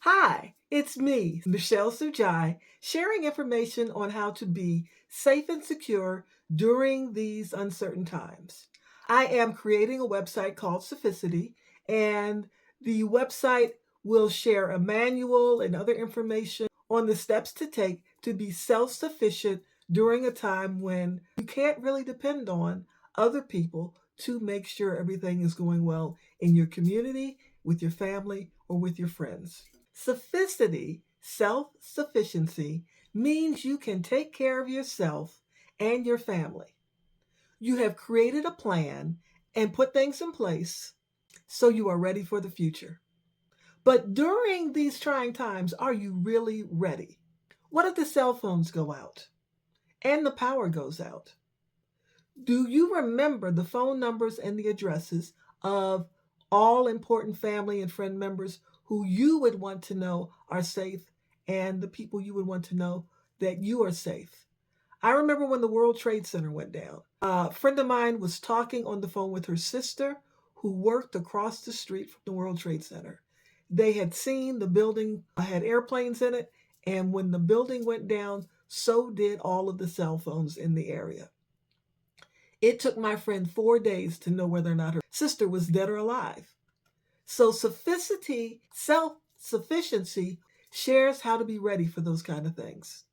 Hi, it's me, Michelle Sujai, sharing information on how to be safe and secure during these uncertain times. I am creating a website called Sufficity, and the website will share a manual and other information on the steps to take to be self sufficient during a time when you can't really depend on other people to make sure everything is going well in your community, with your family, or with your friends. Sufficity, self sufficiency, means you can take care of yourself and your family. You have created a plan and put things in place so you are ready for the future. But during these trying times, are you really ready? What if the cell phones go out and the power goes out? Do you remember the phone numbers and the addresses of all important family and friend members who you would want to know are safe and the people you would want to know that you are safe? I remember when the World Trade Center went down. A friend of mine was talking on the phone with her sister who worked across the street from the World Trade Center. They had seen the building had airplanes in it, and when the building went down, so did all of the cell phones in the area. It took my friend 4 days to know whether or not her sister was dead or alive. So, Sufficity, self sufficiency, shares how to be ready for those kind of things.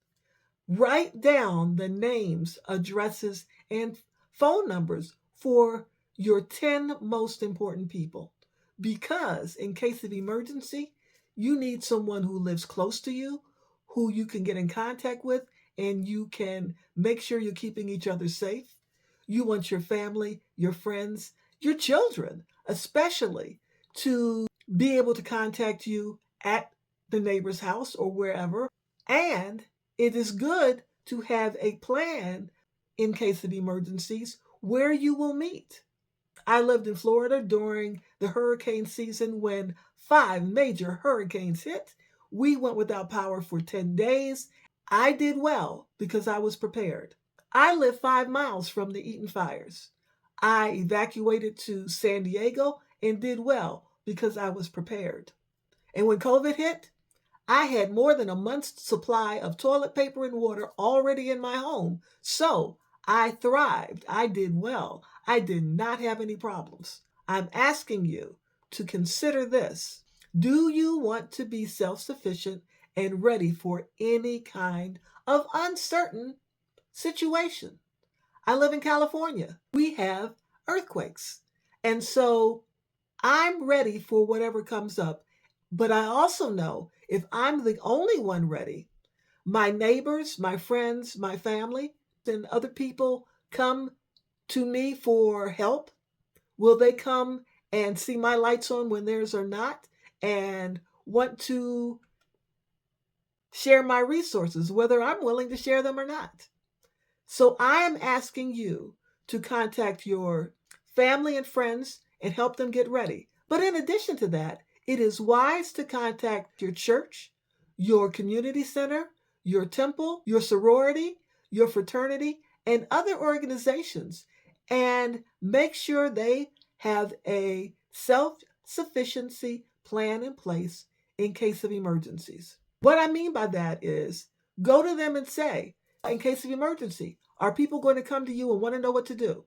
Write down the names, addresses, and phone numbers for your 10 most important people. Because, in case of emergency, you need someone who lives close to you, who you can get in contact with, and you can make sure you're keeping each other safe. You want your family, your friends, your children, especially, to be able to contact you at the neighbor's house or wherever. And it is good to have a plan in case of emergencies where you will meet. I lived in Florida during the hurricane season when 5 major hurricanes hit. We went without power for 10 days. I did well because I was prepared. I live 5 miles from the Eaton fires. I evacuated to San Diego and did well because I was prepared. And when COVID hit, I had more than a month's supply of toilet paper and water already in my home. So I thrived. I did well. I did not have any problems. I'm asking you to consider this. Do you want to be self sufficient and ready for any kind of uncertain situation? I live in California. We have earthquakes. And so I'm ready for whatever comes up. But I also know if I'm the only one ready, my neighbors, my friends, my family, and other people come to me for help. Will they come and see my lights on when theirs are not and want to share my resources, whether I'm willing to share them or not? So I am asking you to contact your family and friends and help them get ready. But in addition to that, it is wise to contact your church, your community center, your temple, your sorority, your fraternity, and other organizations and make sure they have a self sufficiency plan in place in case of emergencies. What I mean by that is go to them and say, in case of emergency, are people going to come to you and want to know what to do?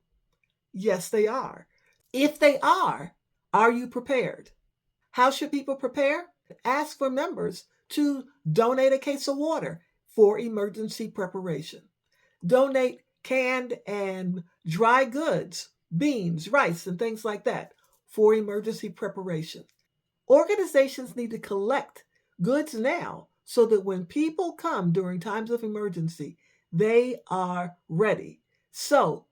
Yes, they are. If they are you prepared? How should people prepare? Ask for members to donate a case of water for emergency preparation. Donate canned and dry goods, beans, rice, and things like that for emergency preparation. Organizations need to collect goods now so that when people come during times of emergency, they are ready. So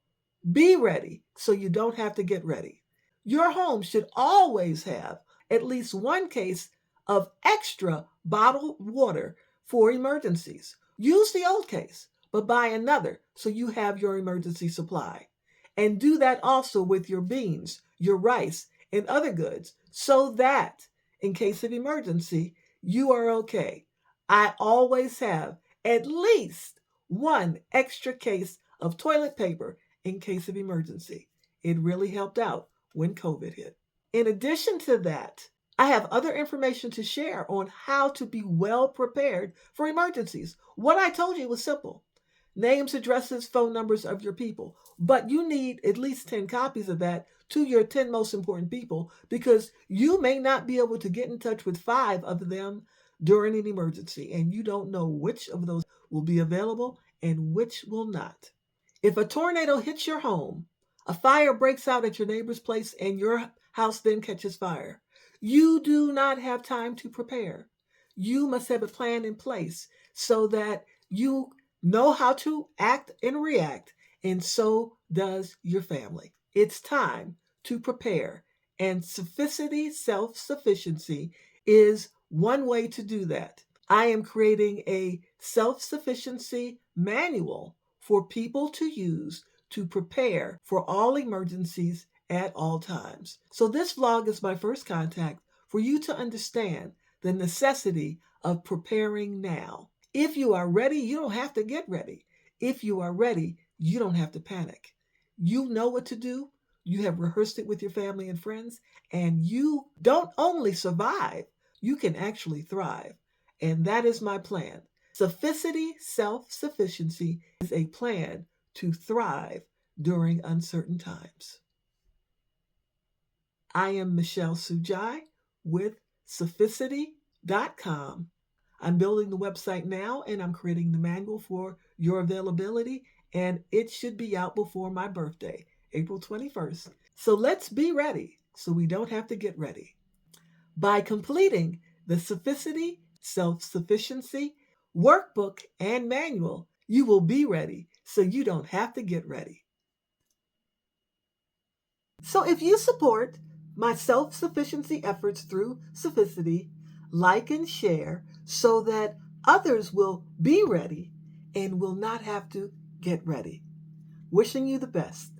be ready so you don't have to get ready. Your home should always have at least one case of extra bottled water for emergencies. Use the old case, but buy another so you have your emergency supply. And do that also with your beans, your rice, and other goods so that in case of emergency, you are okay. I always have at least one extra case of toilet paper in case of emergency. It really helped out when COVID hit. In addition to that, I have other information to share on how to be well prepared for emergencies. What I told you was simple: names, addresses, phone numbers of your people. But you need at least 10 copies of that to your 10 most important people, because you may not be able to get in touch with 5 of them during an emergency, and you don't know which of those will be available and which will not. If a tornado hits your home, a fire breaks out at your neighbor's place, and your house then catches fire, you do not have time to prepare. You must have a plan in place so that you know how to act and react, and so does your family. It's time to prepare, and Sufficity Self-sufficiency is one way to do that. I am creating a self-sufficiency manual for people to use to prepare for all emergencies at all times. So this vlog is my first contact for you to understand the necessity of preparing now. If you are ready, you don't have to get ready. If you are ready, you don't have to panic. You know what to do. You have rehearsed it with your family and friends, and you don't only survive, you can actually thrive. And that is my plan. Sufficity Self-sufficiency is a plan to thrive during uncertain times. I am Michelle Sujai with Sufficity.com. I'm building the website now, and I'm creating the manual for your availability, and it should be out before my birthday, April 21st. So let's be ready so we don't have to get ready. By completing the Sufficity Self-sufficiency workbook and manual, you will be ready so you don't have to get ready. So if you support my self-sufficiency efforts through Sufficity, like and share so that others will be ready and will not have to get ready. Wishing you the best.